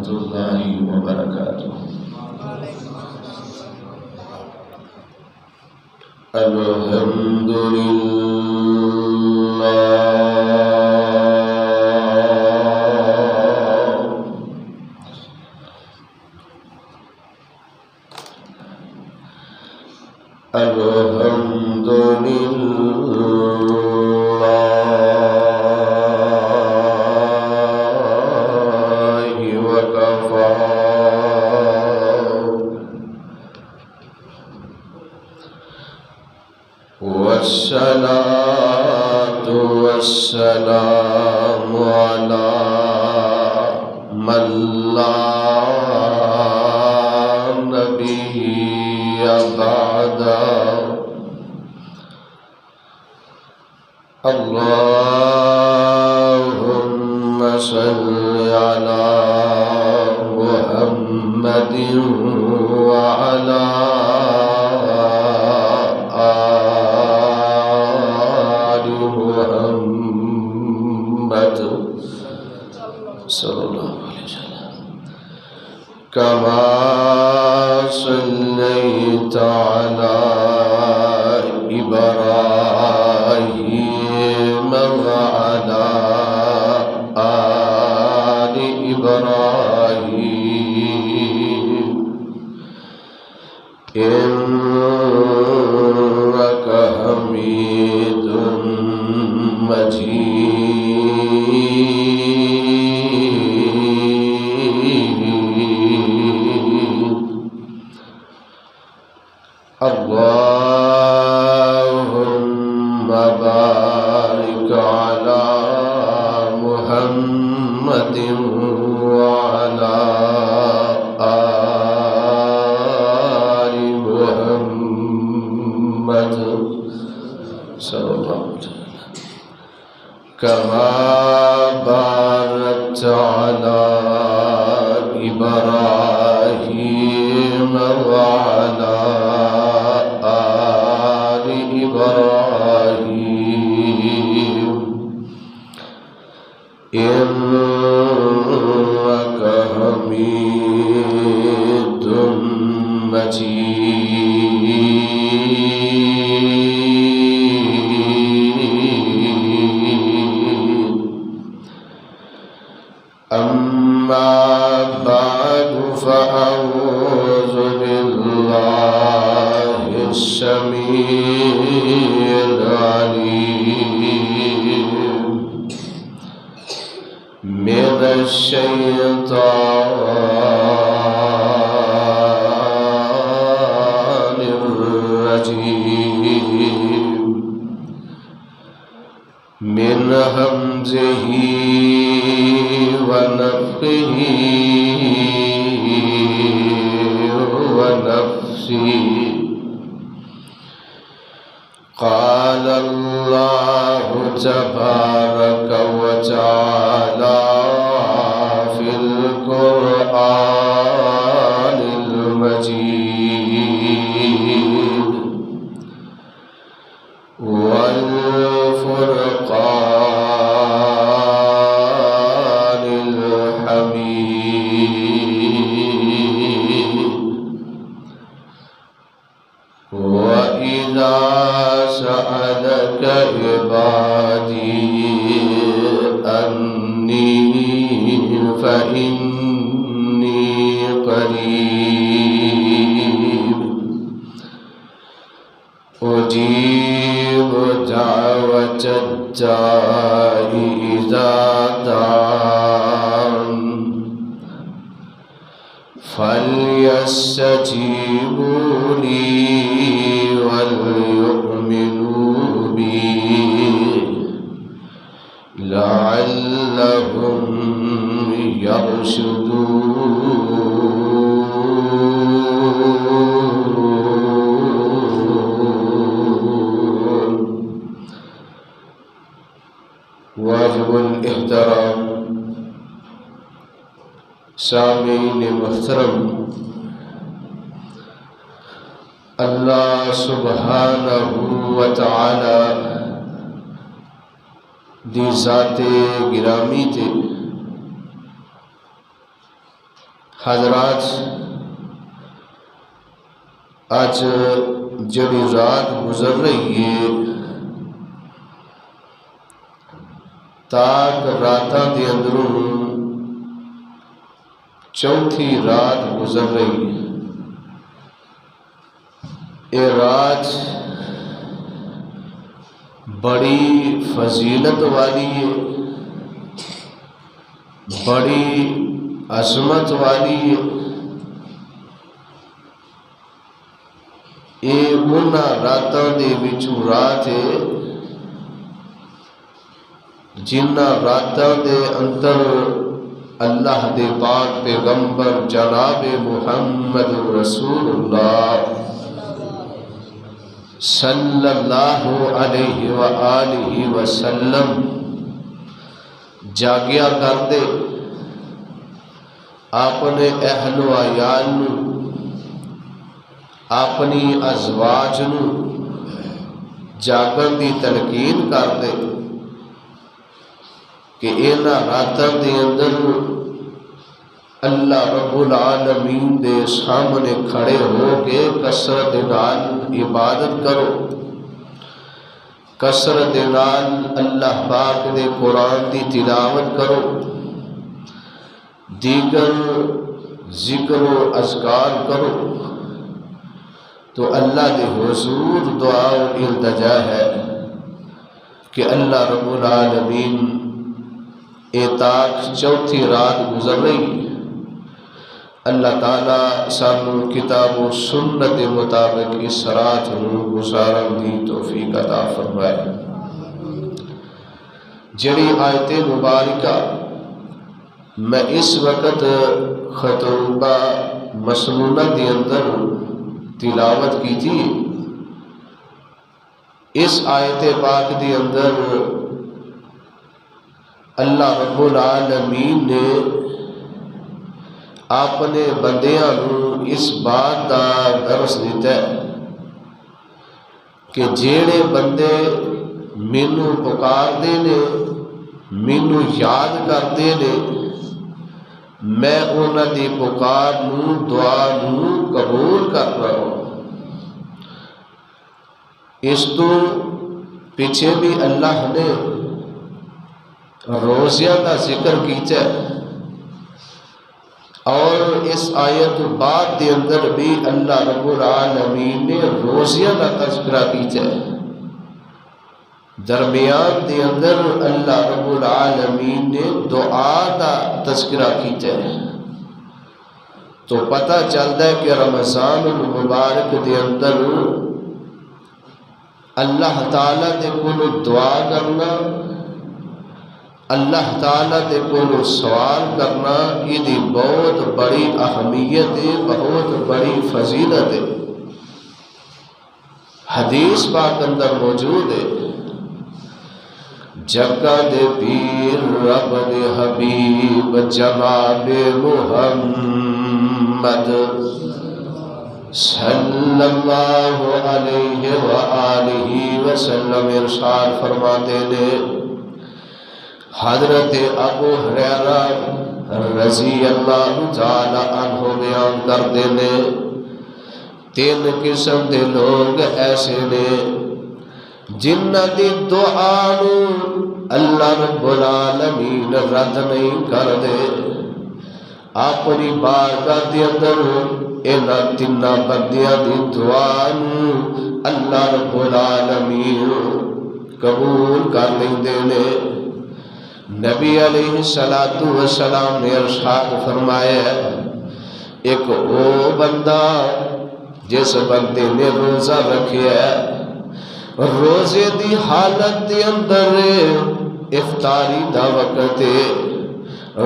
ورحمة الله وبركاته. الحمد والصلاة والسلام على من لا نبي بعده. اللهم صل على محمد وعلى صلی اللہ علیہ وسلم كما صليت على إبراهيم وعلى آل إبراهيم إنك حميد مجيد. اللهم بارك على محمد وعلى آل محمد صلى الله عليه وسلم كما باركت على إبراهيم وعلى آل إبراهيم إنك حميد مجيد. أما بعد فأعوذ بالله السميع العليم من الشيطان الرجيم من همزه ونفخه ونفسه. قال الله تبارك وتعالى في القرآن المجيد والفرقان الحميد. وإذا سألك عبادي أني فإني قريب أجيب دعوة الداع إذا دعان فليستجيبوا لي وليؤمنوا بي لعلهم يرشدون. واجب الاحترام سامعین محترم، اللہ سبحانہ و تعالی دی ذات گرامی تے حضرات، اج جڑی رات گزر رہی ہے تاک راتاں دے اندروں چوتھی رات گزر رہی ہے۔ یہ رات بڑی فضیلت والی ہے، بڑی عظمت والی ہے۔ یہ انہاں راتاں دے وچوں رات ہے جنہاں راتاں دے اندر اللہ دے پاک پیغمبر جناب محمد رسول اللہ صلی اللہ علیہ وآلہ وسلم جاگیا کردے، اپنے اہل و عیال نو، اپنی ازواج نو جاگن دی تلقین کردے کہ اینا راتاں دے اندر اللہ رب العالمین دے سامنے کھڑے ہو کے کثرت نال عبادت کرو، کثرت نال اللہ پاک دے قرآن دی تلاوت کرو، دیگر ذکر و اذکار کرو۔ تو اللہ دے حضور دعا و التجا ہے کہ اللہ رب العالمین تاک چوتھی رات گزر رہی، اللہ تعالیٰ سانو کتاب و سنت مطابق اس رات نو گزارن دی توفیق عطا فرمائے۔ جڑی آیت مبارکہ میں اس وقت خطبہ مسنونہ دی اندر تلاوت کی تھی، اس آیت پاک دی اندر اللہ رب العالمین نے اپنے بندیاں نو اس بات دا درس دیتا ہے کہ جیڑے بندے مینوں پکاردے نے، مینوں یاد کردے نے، میں انہاں دی پکار نو، دعا نو قبول کر رہا ہوں۔ اس تو پیچھے بھی اللہ نے روزیاں کا ذکر کیتا ہے، اور اس آیت بعد دے اندر بھی اللہ رب العالمین نے روزیاں کا تذکرہ کیتا ہے۔ درمیان دے اندر اللہ رب العالمین نے دعا کا تذکرہ کیتا ہے۔ تو پتہ چلتا ہے کہ رمضان المبارک دے اندر اللہ تعالیٰ دے کولو دعا کرنا، اللہ تعالیٰ دے کولو سوال کرنا، یہ بہت بڑی اہمیت ہے، بہت بڑی فضیلت ہے۔ حدیث پاک اندر موجود ہے، جگہ دے پیر رب دے حبیب جناب محمد صلی اللہ علیہ وآلہ وسلم ارشاد فرماتے نے، حضرت ابو ہریرہ رضی اللہ تعالی عنہ بیان کردے نے، تین قسم دے لوگ ایسے نے جنہ دی دعا نو اللہ رب العالمین رد نہیں کر دے۔ اپنی بارگاہ دے اندر انہاں تیناں بندیاں دی دعا نو اللہ رب العالمین قبول کر لیندے نے۔ نبی علیہ السلام نے ارشاد فرمایا، ایک او بندہ جس بندے نے روزہ رکھیا ہے، روزے دی حالت دے اندر افطاری دا وقت ہے،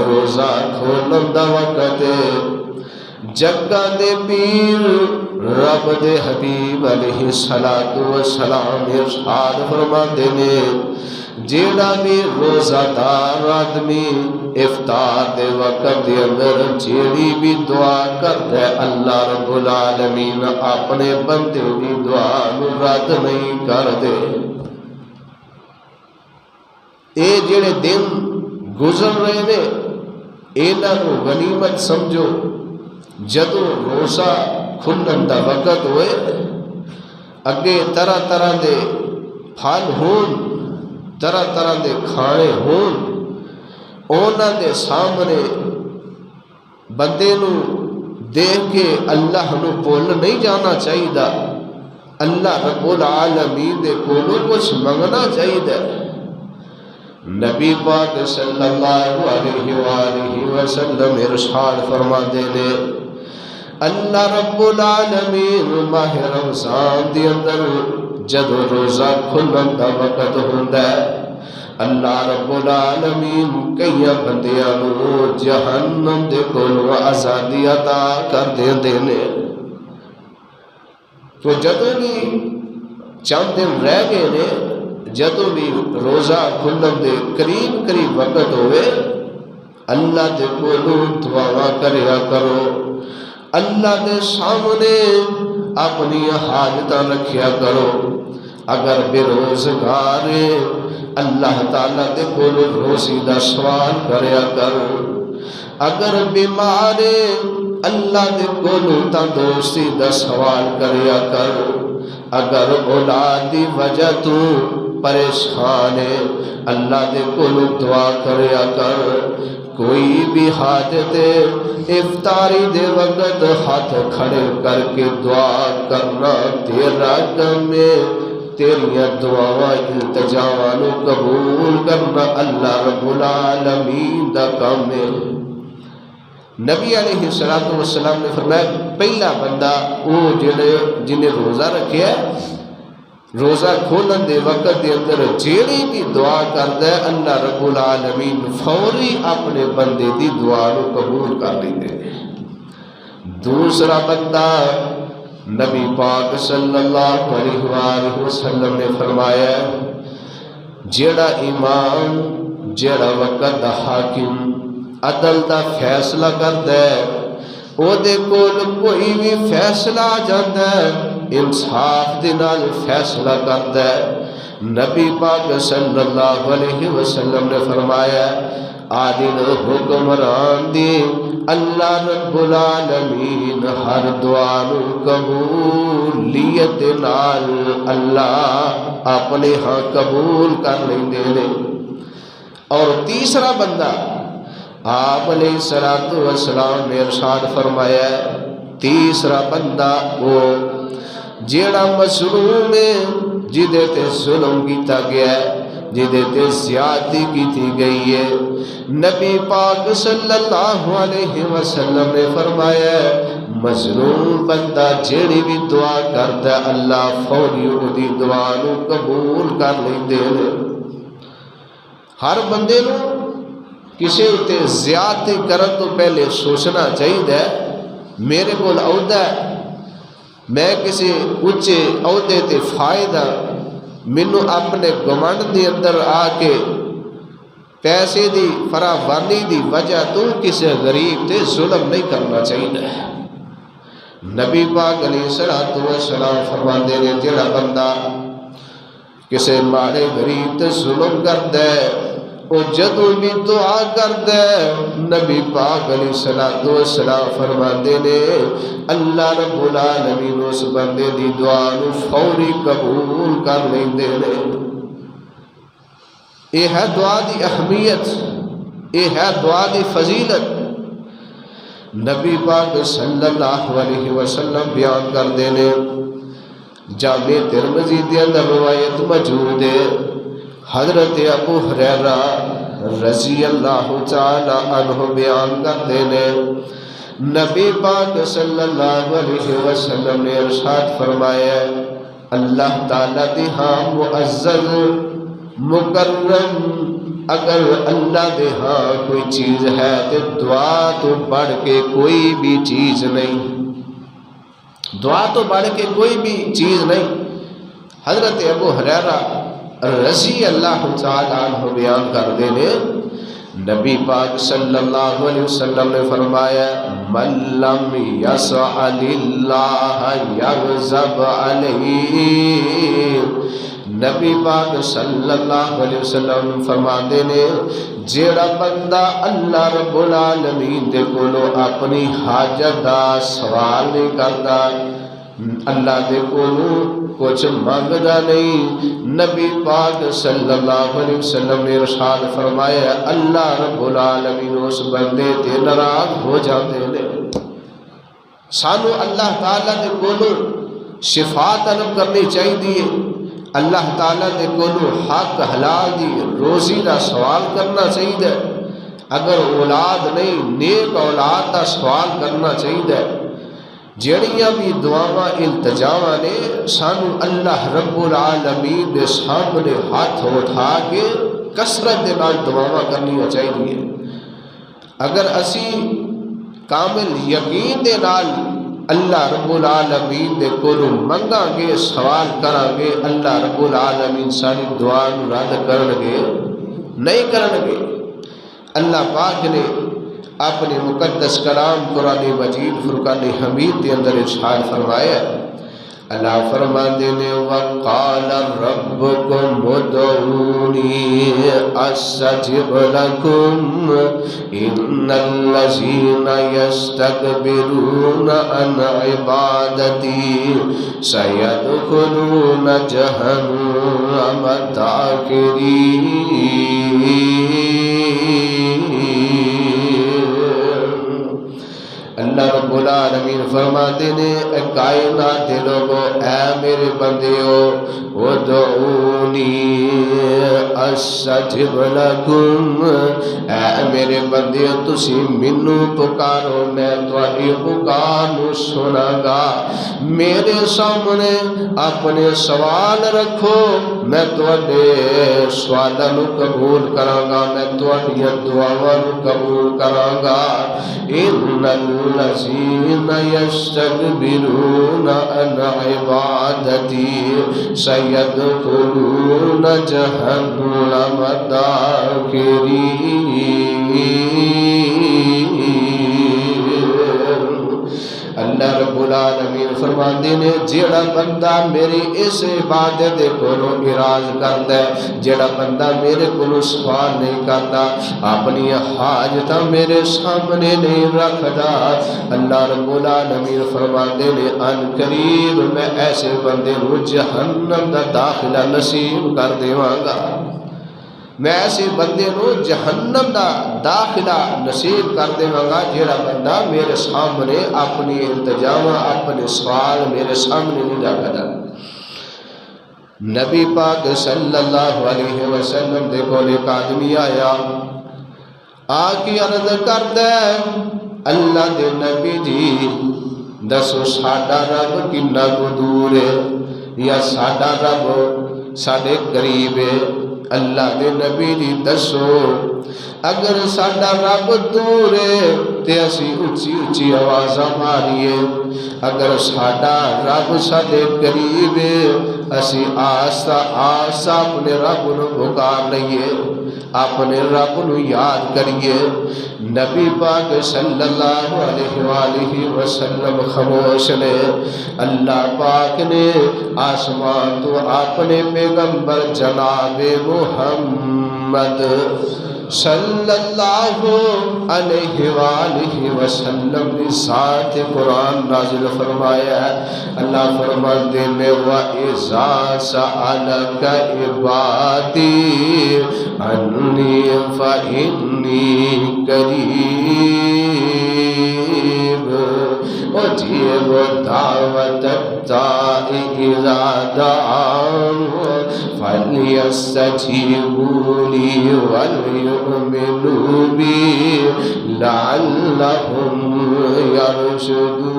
روزہ کھولن دا وقت ہے، جگہ دے پیر رب دے حبیب علیہ السلام ارشاد فرماندے نے، جیڑا بھی روزہ دار آدمی افطار دے وقت دے اندر جیڑی بھی دعا کرتا ہے، اللہ رب العالمین اپنے بندے دی دعا نو رد نہیں کر دے۔ اے جیڑے دن گزر رہے نے، انہاں نو غنیمت سمجھو، جدوں روزہ کھلن دا وقت ہوئے اگے طرح طرح دے پھل ہون طرح طرح دے کھانے ہون اونا دے سامنے بندے نو دیکھ کے اللہ نو بول نہیں جانا چاہیے، اللہ رب العالمین دے کولو کچھ منگنا چاہیے۔ نبی پاک صلی اللہ علیہ وآلہ وسلم ارشاد فرما دینے اللہ رب العالمین ماہ رمضان دی اندر جدو روزہ کھلن دا وقت ہوندا ہے اللہ رب العالمین کئی بندیاں نو جہنم دے کولو آزادی عطا کر دینے۔ تو جدو بھی چند دن رہ گئے نے، جدو بھی روزہ کھلن دے قریب وقت ہوئے اللہ دے کولو دعا کریا کرو، اللہ دے سامنے اپنی حاجتاں رکھیا کرو۔ اگر بے روزگار اللہ تعالیٰ دے کولو روزی دا سوال کریا کرو، اگر بیمار اللہ دے کولو تندرستی دا سوال کریا کرو، اگر اولاد دی وجہ تو پریشان ہے اللہ دے کولو دعا کریا کر۔ کوئی بھی حاجت افطاری دے وقت ہاتھ کھڑے کر کے دعا کرنا تیرا کم ہے، تیریاں دعاواں التجاواں نو قبول کرنا اللہ رب العالمین دا کام ہے۔ نبی علیہ السلام نے فرمایا پہلا بندہ وہ جنہیں روزہ رکھیا ہے، روزہ کھولن دے وقت دے اندر جیڑی بھی دعا کردا ہے اللہ رب العالمین فوری اپنے بندے دی دعا نو قبول کر لیندے۔ دوسرا بندہ نبی پاک صلی اللہ علیہ وآلہ وسلم نے فرمایا جیڑا امام جیڑا وقت دا حاکم عدل دا فیصلہ کردا ہے او دے کول کوئی بھی فیصلہ آ جاندا ہے انصاف دے نال فیصلہ کردا ہے۔ نبی پاک صلی اللہ علیہ وسلم نے فرمایا عادل حکمران دی اللہ رب العالمین ہر دعا نو قبولیت نال اللہ اپنے ہاں قبول کر لیندے نے۔ اور تیسرا بندہ آپ علیہ السلام نے ارشاد فرمایا تیسرا بندہ وہ جیڑا مظلوم ہے جدے تے ظلم کیتا گیا ہے، جدے تے زیادتی کیتی گئی ہے۔ نبی پاک صلی اللہ علیہ وسلم نے فرمایا مظلوم بندہ جیڑی بھی دعا کرتا ہے اللہ فوری دی دعا نو قبول کر لیندے نے۔ ہر بندے نو کسی تے زیادتی کرن تو پہلے سوچنا چاہیے میرے کول عہدہ ہے، میں کسی اچھے عہدے تے فائدہ، مینوں اپنے گمنڈ دے اندر آ کے پیسے دی فراوانی دی وجہ تو کسی غریب تے ظلم نہیں کرنا چاہیے۔ نبی پاک علیہ السلام فرماندے نے جڑا بندہ کسی ماڑے غریب تے ظلم کردا ہے وہ جدوں بھی دعا کردا ہے نبی پاک علیہ السلام فرماندے نے اللہ رب العالمین اس بندے دی دعا نو فوری قبول کر لیندے نے۔ یہ ہے دعا دی اہمیت، یہ ہے دعا دی فضیلت۔ نبی پاک صلی اللہ علیہ وسلم بیان کر دینے جامع ترمذی دے اندر روایت موجود ہے، حضرت ابو ہریرہ رضی اللہ تعالی عنہ بیان کرتے ہیں نبی پاک صلی اللہ علیہ وسلم نے ارشاد فرمایا اللہ تعالیٰ دی ہاں معزز مکرم اگر اللہ دے ہاں کوئی چیز ہے تو دعا تو بڑھ کے کوئی بھی چیز نہیں، دعا تو بڑھ کے کوئی بھی چیز نہیں۔ حضرت ابو ہریرہ رضی اللہ تعالی عنہ بیان کر دینے نبی پاک صلی اللہ علیہ وسلم نے فرمایا من لم یسأل اللہ یغضب علیہ، نبی پاک صلی اللہ علیہ وسلم فرماندے نے جیڑا بندہ اللہ رب العالمین دے کولو اپنی حاجت دا سوال نہیں کرتا، اللہ دے کولو کچھ مانگدا نہیں، نبی پاک صلی اللہ علیہ وسلم نے ارشاد فرمایا اللہ رب العالمین اس بندے تے ناراض ہو جاندے نے۔ سانو اللہ تعالیٰ دے کولو شفا طلب کرنی چاہیے، اللہ تعالیٰ دے کولو حق حلال دی روزی دا سوال کرنا چاہیے، اگر اولاد نہیں نیک اولاد دا سوال کرنا چاہیے۔ جڑیاں بھی دعاواں التجاواں نے سانو اللہ رب العالمین دے سامنے ہاتھ اٹھا کے کثرت دے نال دعاواں کرنی چاہیے۔ اگر اسی کامل یقین دے نال اللہ رب العالمین دے کولو منگاں گے سوال کران گے، اللہ رب العالمین ساری دعا نو رد کرن گے نہیں کرن گے۔ اللہ پاک نے اپنے مقدس کلام قرآن مجید فرقان حمید کے اندر ارشاد فرمایا، اللہ فرماندے نے وقال ربکم ادعونی استجب لکم ان الذین یستکبرون عن عبادتی سیدخلون جہنم داخرین۔ اللہ رب العالمین فرماتے نے اے کائنات دے لوگو اے میرے بندیو ادعونی استجب لکم، اے میرے بندیو تسی منو پکارو میں تواڈی پکار نو سنا گا، میرے سامنے اپنے سوال رکھو میں تواڈے سوالاں نو قبول کراں گا، میں تواڈیاں دعاواں نو قبول کراں گا۔ ان الذین یستکبرون عن عبادتی سیدخلون جہنم داخرین۔ اللہ رب العالمین فرماندے نے جیڑا بندہ میری اس عبادت کولو اعراض کردا ہے، جیڑا بندہ میرے کولو سوال نہیں کرتا، اپنی حاجتاں میرے سامنے نہیں رکھدا، اللہ رب العالمین فرماندے نے ان قریب میں ایسے بندے نو جہنم دا داخلہ نصیب کر دیواں گا، میں ایسے بندے نو جہنم دا داخلہ نصیب کر دیواں گا جیڑا بندہ میرے سامنے اپنی التجاواں اپنے سوال میرے سامنے نہیں رکھدا۔ نبی پاک صلی اللہ علیہ وسلم دے کول ایک آدمی آیا، آ کے عرض کردا ہے اللہ دے نبی جی دسو ساڈا رب کنا کو دور ہے یا ساڈا رب ساڈے قریب ہے؟ اللہ دے نبی جی دسو اگر ساڈا رب دور ہے تے اسی اچھی اچھی آوازاں ماریے، اگر ساڈا رب ساڈے قریب ہے اسی آہستہ آہستہ اپنے رب نو پکار لئیے، اپنے رب نو یاد کریے۔ نبی پاک صلی اللہ علیہ وآلہ وسلم خاموش نے، اللہ پاک نے آسمان تو اپنے پیغمبر جناب محمد صلی اللہ علیہ وآلہ وسلم نے ساتھ قرآن نازل فرمایا ہے۔ اللہ فرماتے ہیں وَإِذَا سَأَلَكَ عِبَادِي عَنِّي فَإِنِّي قَرِيبٌ أُجِيبُ دَعْوَةَ الدَّاعِ إِذَا دَعَانِ فَلْيَسْتَجِيبُوا لِي وَلْيُؤْمِنُوا بِي لَعَلَّهُمْ يَرْشُدُونَ۔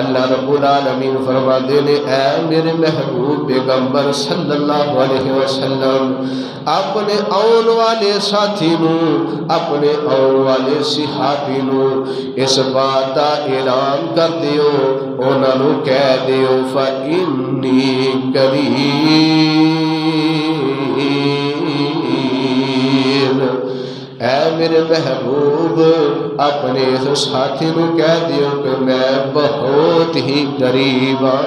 اللہ رب العالمین فرماتے ہیں اے میرے محبوب پیغمبر صلی اللہ علیہ وسلم اپنے آن والے ساتھی نو اپنے آن والے صحابی نو اس بات دا اعلان کر دیو، انہاں نو کہہ دیو فَإِنِّي قَرِيبٌ، اے میرے محبوب اپنے اس ساتھی نو کہہ دیو کہ میں بہت ہی قریب ہاں۔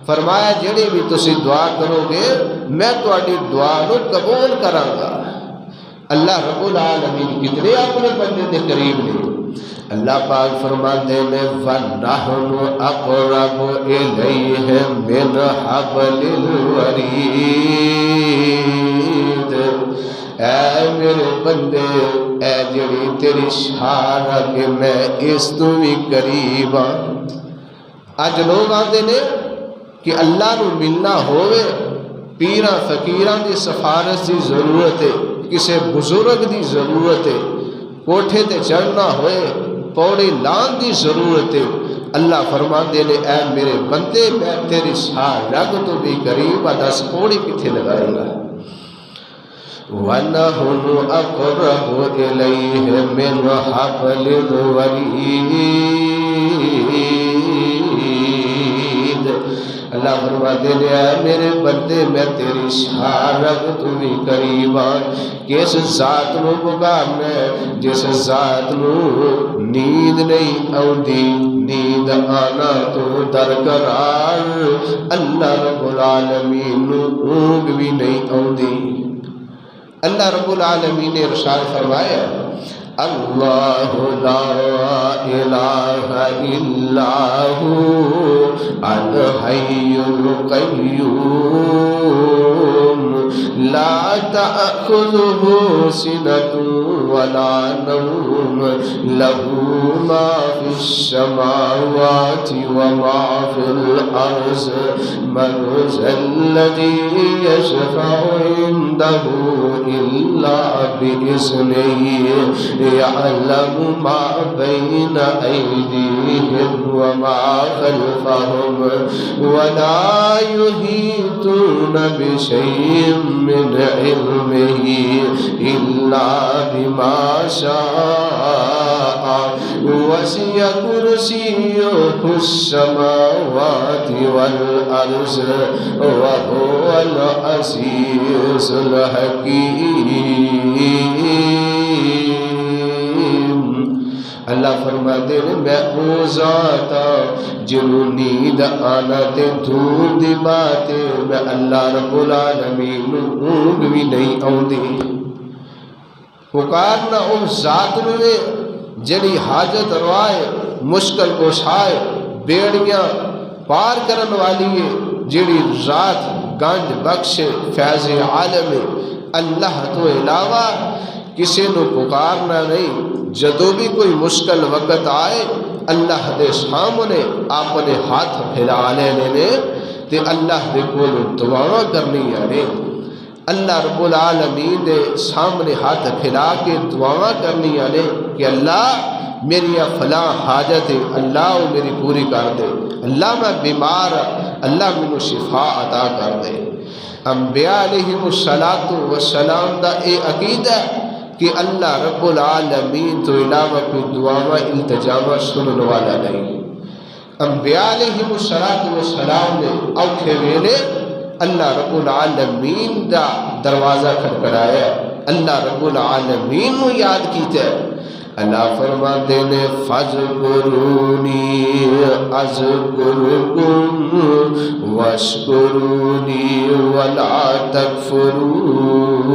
فرمایا جڑی بھی تسی دعا کرو گے میں تہاڈی دعا نو قبول کراں گا۔ اللہ رب العالمین کتنے اپنے بندے دے قریب نے۔ اللہ پاک فرماتے ہیں وَنَحْنُ أَقْرَبُ إِلَيْهِ مِنْ حَبْلِ الْوَرِيدِ۔ اے میرے بندے اے جڑی تیری شان کہ میں اس تو بھی قریب ہاں۔ اج لوگ آتے نے کہ اللہ نو ملنا ہوئے پیراں فقیراں دی سفارش دی ضرورت ہے، کسے بزرگ دی ضرورت ہے، کوٹھے تے چڑھنا ہوئے پوڑی لان دی ضرورت ہے۔ اللہ فرماندے نے اے میرے بندے میں تیری شان رگ تو بھی قریب ہاں، دس پوڑی کتھے لگائے گا۔ وَنَحْنُ أَقْرَبُ إِلَيْهِ مِنْ حَبْلِ الْوَرِيدِ۔ اللہ فرماتے ہیں اے میرے بندے میں تیری شان رگ تو بھی قریب ہاں۔ کس ذات نو پکارنا ہے جس ذات نو نیند نہیں آؤندی، نیند آنا تو درقرار۔ اللہ رب العالمین نو اونگ بھی نہیں آؤندی۔ اللہ رب العالمین نے ارشاد فرمایا اللہ لا الہ الا هو الحی القیوم لا تأخذه سنة ولا نوم له ما في السماوات وما في الأرض من ذا الذي يشفع عنده إلا بإذنه يعلم ما بين أيديهم وما خلفهم ولا يحيطون بشيء من علمه إلا بما شاء وسع كرسيه السماوات والأرض وهو العزيز الحكيم۔ اللہ فرماتے ہیں میں او ذات جنوں نیند آنا تے دور دی بات میں اللہ رب العالمین اونگ بھی نہیں آؤندی۔ پکارنا اس ذات نے جڑی حاجت روائے مشکل کوشائے بیڑیاں پار کرن والی ہے، جڑی ذات گنج بخش فیض عالم اللہ تو علاوہ کسی نو پکارنا نہیں۔ جدو بھی کوئی مشکل وقت آئے اللہ دے سامنے اپنے ہاتھ پھیلا لینے تے اللہ دے کول دعا کرنی ہے۔ اللہ رب العالمین دے سامنے ہاتھ پھیلا کے دعا کرنی ہے کہ اللہ میری فلاں حاجت ہے اللہ وہ میری پوری کر دے، اللہ میں بیمار اللہ مینوں شفا عطا کر دے۔ انبیاء علیہم السلام دا اے عقیدہ کہ اللہ رب العالمین تو علاوہ کوئی دعاواں التجاواں سنن والا نہیں۔ انبیاء علیہم السلام نے اوکھے ویلے اللہ رب العالمین دا دروازہ کھٹکھٹایا، اللہ رب العالمین نو یاد کیتا ہے۔ اللہ فرماتے ہیں فَاذْكُرُونِي أَذْكُرْكُمْ وَاشْكُرُونِي وَلَا تَكْفُرُونَ۔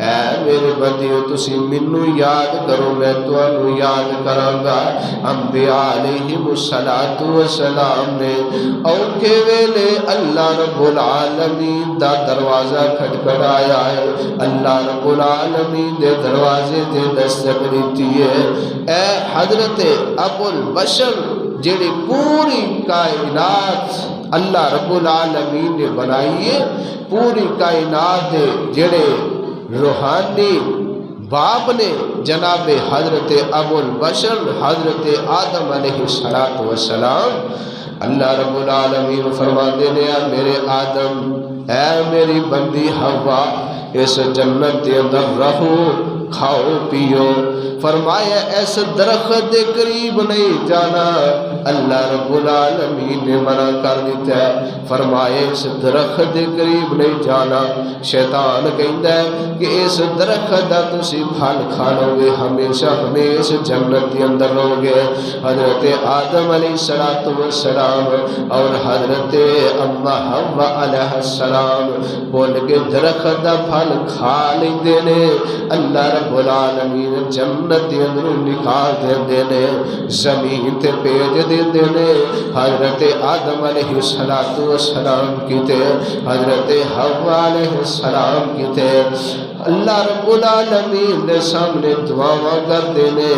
اے میرے بندیو تسی منو یاد کرو میں تانوں یاد کراں گا۔ انبیاء علیہم السلام نے اوکھے ویلے اللہ رب العالمین دا دروازہ کھٹکھٹایا ہے، اللہ رب العالمین دے دروازے تے دستک دیتی ہے۔ اے حضرت ابو البشر جڑی پوری کائنات اللہ رب العالمین نے بنائی ہے، پوری کائنات دے جڑے روحانی باپ نے جناب حضرت ابو البشر حضرت آدم علیہ السلام، اللہ رب العالمین فرماتے ہیں اے میرے آدم اے میری بندی حوا اس جنت کے اندر رہو کھاؤ پیو. فرمایا اس درخت کے قریب نہیں جانا. اللہ رب العالمین نے منع کر دیتا ہے. فرمایا اس درخت کے قریب نہیں جانا. شیطان کہندا ہے کہ اس درخت دا تسی پھل کھا لو گے ہمیشہ ہمیش جنت کے اندر رہو گے. حضرت آدم علیہ السلام اور حضرت اما حوا علیہ السلام بول کے درخت دا پھل کھا لیندے نے. اللہ رب العالمین جنت دے اندروں نکال دیندے نے, زمین تے بھیج دیندے نے. حضرت آدم علیہ السلام کیتے, حضرت حوا علیہ السلام کیتے. اللہ رب العالمین دے سامنے دعاواں کردے نے,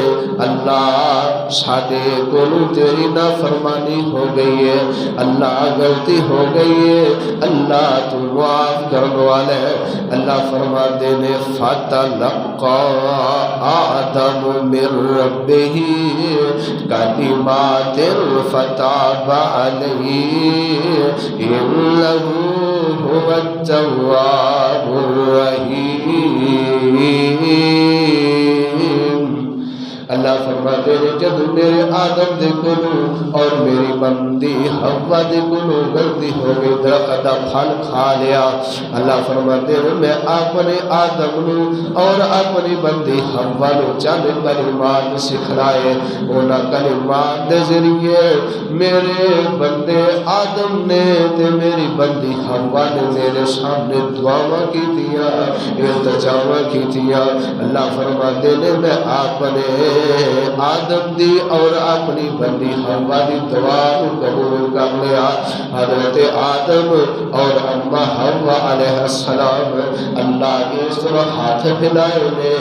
اللہ ساڈے کولوں تیری نافرمانی ہو گئی ہے, اللہ غلطی ہو گئی ہے, اللہ تو معاف کرنے والا ہے. اللہ فرماتے نے فتلقى آدم من ربه کلمات فتاب علیہ انہ هو التواب الرحیم. اللہ فرماتے ہیں جب میرے آدم دے کولوں اور میری بندی حوا دے کولوں غلطی ہو گئی, درخت دا پھل کھا لیا. اللہ فرماتے ہیں میں اپنے آدم نو اور اپنی بندی حوا نو چند کلمات سکھلائے. انہاں کلمات دے ذریعے میرے بندے آدم نے تے میری بندی حوا نے میرے سامنے دعاواں کیتیاں, التجاواں کیتیاں. اللہ فرماتے ہیں میں اپنے آدم دی اور اپنی بندی حوا دی دعا کو قبول کر لیا. حضرت آدم اور اما حوا علیہ السلام اللہ کے اس طرح ہاتھ پھیلائے نے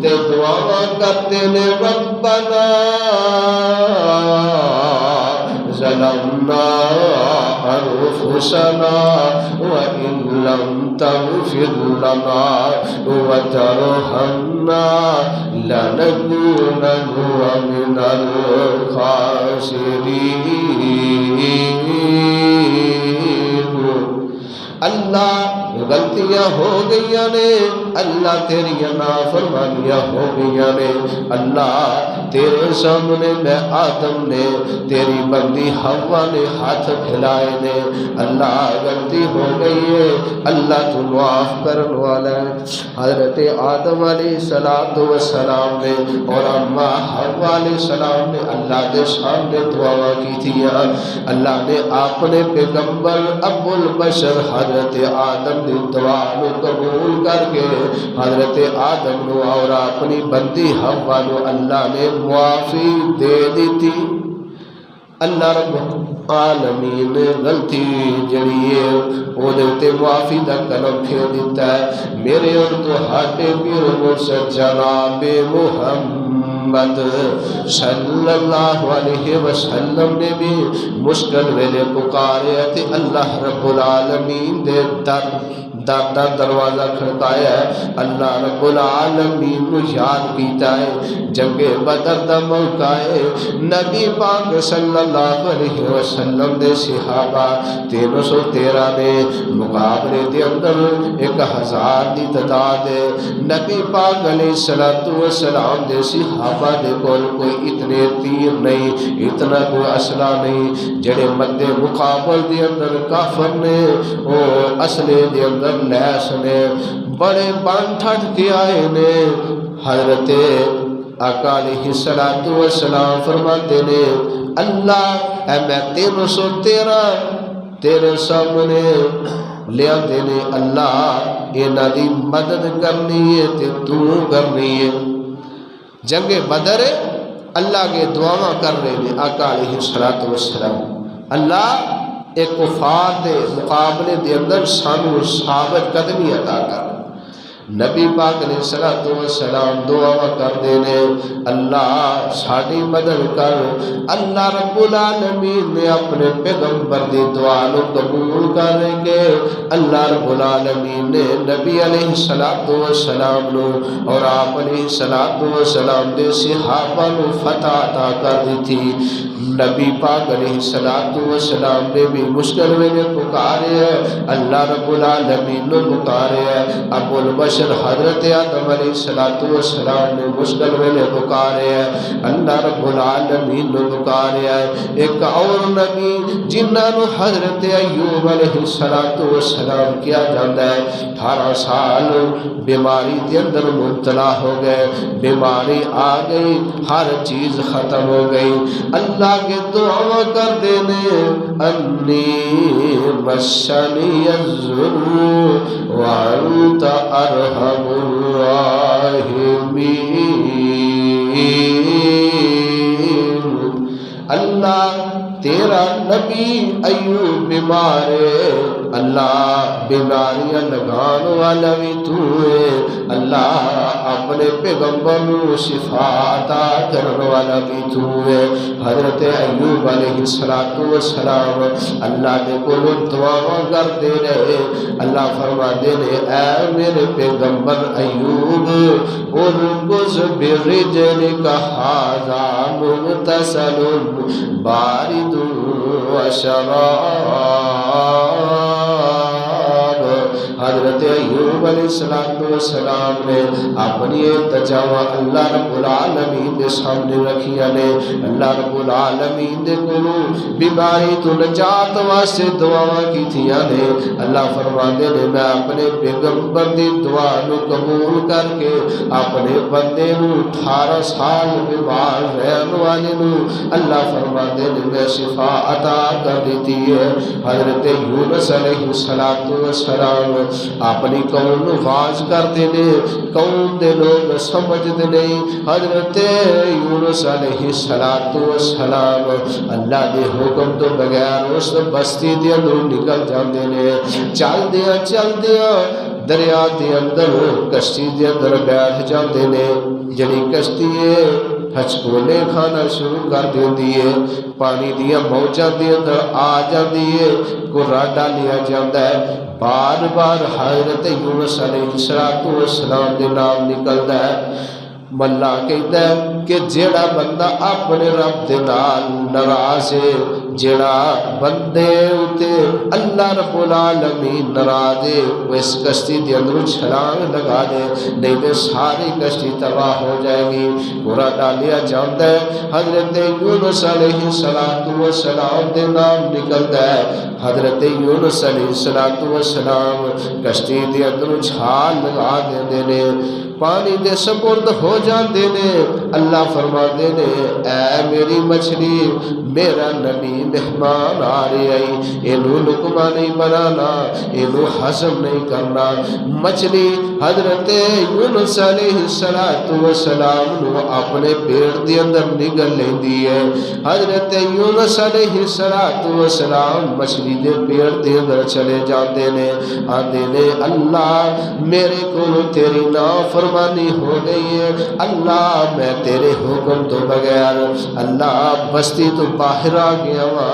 تے دعا کرتے نے ربنا ظلمنا انفسنا وان لم تغفر لنا وترحمنا لنكونن من الخاسرین. اللہ غلطیاں ہو گئیاں نے, اللہ تیری نافرمانیاں ہو گئیاں نے. اللہ تیرے سامنے میں آدم نے تیری بندی حوا نے ہاتھ پھیلائے نے. اللہ غلطی ہو گئی ہے, اللہ تو معاف کرنے والا ہے. حضرت آدم علیہ السلام نے اور اما حوا علیہ السلام نے اللہ کے سامنے دعا کی تھی. اللہ نے اپنے پیغمبر ابو البشر حضرت آدم دی دعا نو قبول کر کے حضرت آدم نو اور اپنی بندی حوا نو اللہ نے معافی دے دی تھی. اللہ رب العالمین غلطی جڑی ہے وہ دے معافی دا کلم پھیر دیتا ہے. میرے اور تہاڈے پیر مرشد جناب محمد صلی اللہ علیہ وسلم نے بھی مشکل ویلے پکارے تے اللہ رب العالمین دے در دروازہ کھڑکایا ہے. اللہ رب العالمین کو یاد کیتا ہے. جنگ بدر دا موقع ہے, نبی پاک صلی اللہ علیہ وسلم دے صحابہ 313 نے مقابلے دے اندر 1000 دی تعداد ہے. نبی پاک علیہ السلام دے صحابہ دے کول کوئی اتنے تیر نہیں, اتنا کوئی اسلحہ نہیں. جڑے مد مقابل دے اندر کافر نے وہ اسلحے دے اندر لیس نے بڑے بن ٹھٹ کے آئے نے. حضرت آقا علیہ السلام فرماتے نے اللہ اے میں 313 تیرے سامنے لیا دینے, اللہ انہاں دی مدد کرنی ہے تے تو کرنی ہے. جنگ بدر اللہ کے دعاواں کر رہے ہیں آقا علیہ السلام. اللہ ایک کفار دے مقابلے دے اندر سانو ثابت قدمی عطا کر. نبی پاک علیہ السلام دعا کر دینے اللہ ساڑی مدد کر. اللہ رب العالمین نے اپنے پیغمبر دی دعا نو قبول کریں گے. اللہ رب العالمین نے نبی علیہ السلام نو اور آپ علیہ السلام دے صحابہ نو فتح عطا کر دی تھی. نبی پاک علیہ السلام نے بھی مشکل میں پکارے اللہ رب العالمین نے پکارے ابو البشر حضرت آدم علیہ السلام نے مشکل میں پکارے اللہ رب العالمین نے پکارے ایک اور نبی جنہاں نو حضرت ایوب علیہ السلام کیا جاتا ہے 18 سال بیماری کے اندر مبتلا ہو گئے بیماری آ گئی ہر چیز ختم ہو گئی اللہ کے دعا کر دینے انی مسنی الضر وانت ارحم الراحمین اللہ تیرا نبی ایوب بیمارے اللہ بیماریاں لگان والا بھی تو ہے اللہ اپنے پیغمبر کو شفا عطا کرنے والا بھی تو ہے حضرت ایوب علیہ السلام اللہ نے کو دعا کرتے رہے اللہ فرما دے اے میرے پیغمبر ایوب ارکز برجلک ھذا مغتسل بارد وشراب حضرت ایوب علیہ السلام نے اپنی التجا اللہ رب العالمین کے سامنے رکھیا نے اللہ رب العالمین دے کولو بیماری تو نجات واسطے دعا کیتیاں نے اللہ فرماندے نے میں اپنے پیغمبر دی دعا نو قبول کر کے اپنے بندے نو 18 سال بیمار رہن والے نو اللہ فرماندے نے میں شفا عطا کر دیتی ہے حضرت یونس علیہ السلام اپنی قوم نو واز کرتے نے قوم دے لوگ سمجھتے نہیں حضرت یونس علیہ السلام اللہ دے حکم تو بغیر اس بستی دے اندر نکل جاندے نے چل دیا دریا دے اندر کشتی دے اندر بیٹھ جاندے نے جڑی کشتی ہے ہچکولے کھانا شروع کر دیندی ہے پانی دیا موجاں دے اندر آ جاندی ہے گرا ڈالیا جاندا ہے بار بار حضرت یونس علیہ السلام دے نام نکلدا ہے ملا کہتا ہے کہ جیڑا بندہ اپنے رب دے نال ناراض ہے جیڑا بندے اتے اللہ رب العالمین ناراض ہے وہ اس کشتی دے اندر چھلانگ لگا دے نہیں تو ساری کشتی تباہ ہو جائے گی پورا ڈالیا جانتا ہے حضرت یونس علیہ السلام دے نام نکلتا ہے حضرت یونس علیہ السلام کشتی دے اندر چھال لگا دے نے پانی دے سپرد ہو جاندے نے اللہ فرما دے نے اے میری مچھلی میرا نبی مہمان آ رہی آئی اینو لقمہ نہیں بنانا اینو حضم نہیں کرنا مچھلی حضرت یونس علیہ السلام نو اپنے پیٹ دے اندر نگل لیندی ہے حضرت یونس علیہ السلام مچھلی دے پیٹ دے اندر چلے جاندے نے آندے نے اللہ میرے کو تیری نافرمانی ہو گئی ہے اللہ میں تیرے حکم تو بغیر اللہ بستی تو باہر آ گیا ہوا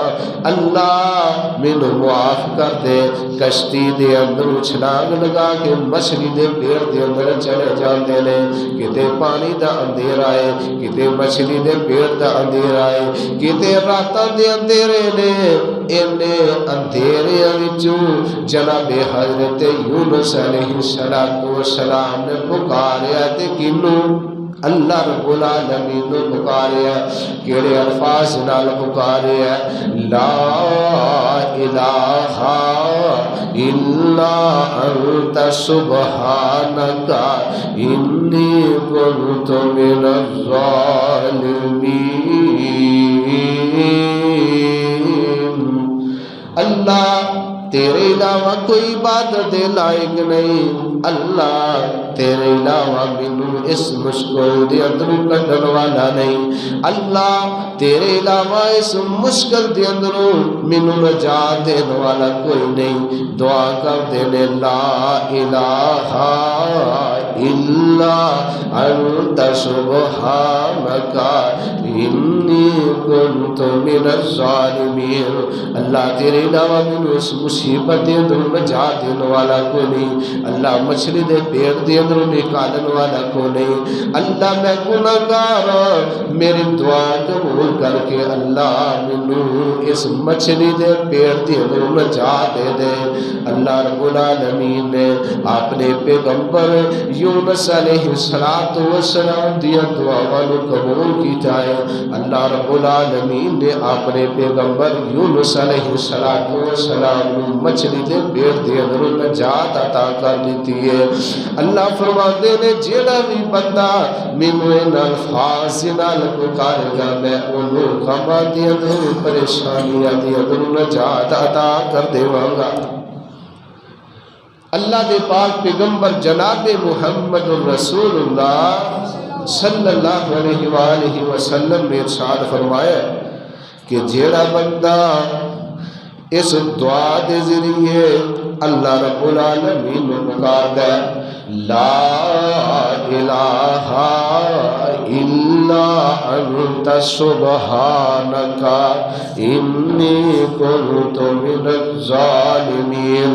اللہ مینو معاف کر دے کشتی دے اندر چھلانگ لگا کے مچھلی دے پیٹ دے اندر چلے جاندے نے کتے پانی دا اندھیرا ہے کتے مچھلی دے پیٹ دا اندھیرا ہے کتے راتاں دے اندھیرے نے اینے اندھیرے وچوں جناب حضرت یونس علیہ السلام نے پکاریا تے کینو اللہ رب العالمین نے پکاریا کیڑے الفاظ نال پکاریا لا الہ الا انت سبحانک انی کنت من الظالمین اللہ تیرے علاوہ کوئی عبادت دے لائق نہیں اللہ تیرے علاوہ مینوں اس مشکل دے اندروں کڈن والا نہیں اللہ تیرے علاوہ اس مشکل دے اندروں مینوں نجات دین والا کوئی نہیں دعا کر دے لا الہ إلا أنت سبحانك إني كنت من الظالمين. اللہ تیرے علاوہ مینوں اس مصیبت دے اندروں نجات دین والا کوئی نہیں. اللہ مچھلی دے پیٹ دے اندروں نکالن والا کوئی نہیں. اللہ میں گناہگار ہاں، میری دعا قبول کر کے اللہ مینوں اس مچھلی دے پیٹ دے اندروں نجات دے دے. اللہ رب العالمین نے اپنے پیغمبر یونس علیہ السلام دیا دعاواں نوں قبول کیتا ہے. اللہ رب العالمین نے اپنے پیغمبر یونس علیہ السلام نوں مچھلی دے پیٹ دے اندروں نجات عطا کر دیتی ہے. اللہ فرماتے نے جیڑا بھی بندہ مینوں ان الفاظ نال پکارے گا میں اونوں غماں دے اندروں پریشانیاں دے اندروں نجات عطا کر دیواں گا. اللہ دے پاک پیغمبر جناب محمد رسول اللہ صلی اللہ علیہ وآلہ وسلم نے ارشاد فرمایا کہ جیڑا بندہ اس دعا دے ذریعے اللہ رب العالمین نے پکار دے لا الہ الا انت سبحانک انی کنت من الظالمین.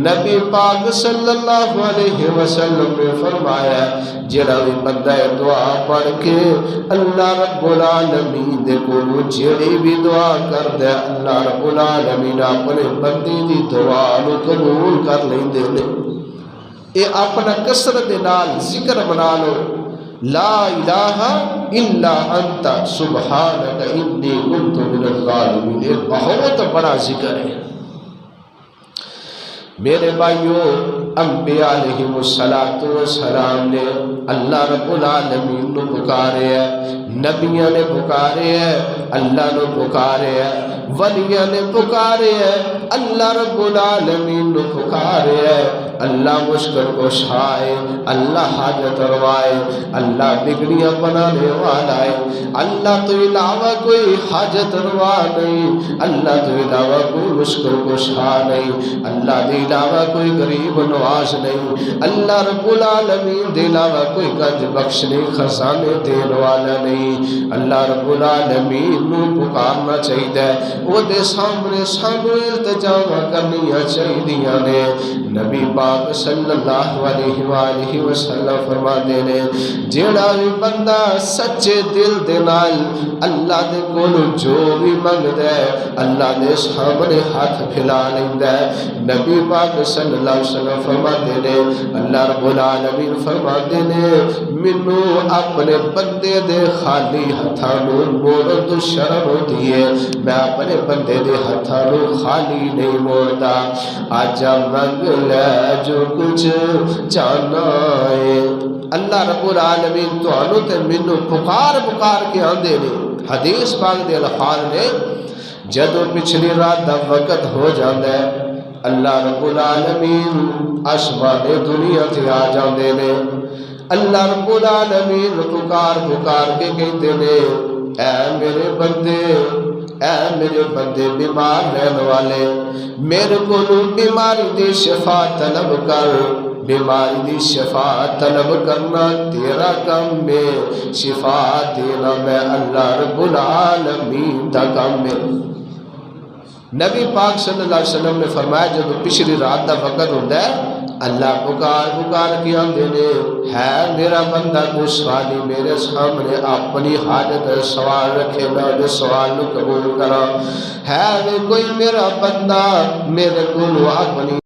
نبی پاک صلی اللہ علیہ وسلم نے فرمایا جڑا بھی بندہ دعا پڑھ کے اللہ رب العالمین دے کولوں جڑی بھی دعا کر دے اللہ رب العالمین اپنے بندے دی دعا نو قبول کر لیندے نے. اے اپنا کثرت دے نال ذکر بنا لو لا الہ الا انت سبحانک انی کنت من الظالمین. یہ بہت بڑا ذکر ہے میرے بھائیوں. انبیاء علیہ السلام نے اللہ رب العالمین نے پکارے ہے، نبیوں نے پکارے ہے اللہ نے پکارے ہے، ولیوں نے پکارے ہے اللہ رب العالمین نے پکارے ہے. اللہ مشکل کشا ہے، اللہ حاجت روا ہے، اللہ بگڑیاں بنانے والا ہے. اللہ تو علاوہ کوئی حاجت روا نہیں، اللہ تو علاوہ کوئی مشکل کشا نہیں، اللہ دے علاوہ کوئی غریب نواز نہیں، اللہ رب العالمین دے علاوہ کوئی گنج بخشنے خزانے دین والا نہیں. اللہ رب العالمین نو پکارنا چاہیے، وہ دے سامنے التجا کرنیاں چاہیے نے. نبی پاک صلی اللہ علیہ وآلہ وسلم فرماتے نے جیڑا بھی بندہ سچے دل دے نال اللہ دے کولوں جو بھی منگدا ہے اللہ دے سامنے ہاتھ پھیلا لیندا ہے. نبی پاک صلی اللہ علیہ وسلم فرماتے نے اللہ رب العالمین فرماتے نے مینوں اپنے بندے دے خالی ہتھاں نوں موڑن تو شرم ہوندی ہے، میں اپنے بندے دے ہتھاں نوں خالی نہیں موڑدا. آجا منگ لے جو کچھ چاہنا ہے. اللہ رب العالمین تانوں تے مینوں پکار کے آندے نے. حدیث پاک دے الفاظ نے جدوں پچھلی رات دا وقت ہو جاندا ہے اللہ رب العالمین آسمان دنیا تے آ جاندے نے. اللہ رب العالمین پکار کے کہندے نے اے میرے بندے بیمار رہن والے میرے کو بیماری دی شفا طلب کر. بیماری دی شفا طلب کرنا تیرا کام میں، شفا دینا میں اللہ رب العالمین دا کام میں. نبی پاک صلی اللہ علیہ وسلم نے فرمایا جب پچھلی رات دا وقت ہوتا ہے اللہ پکار کے آندے نے ہے میرا بندہ کوئی سوالی میرے سامنے اپنی حاجت سوال رکھے میں دے سوال نو قبول کرا. ہے کوئی میرا بندہ میرے کو اپنی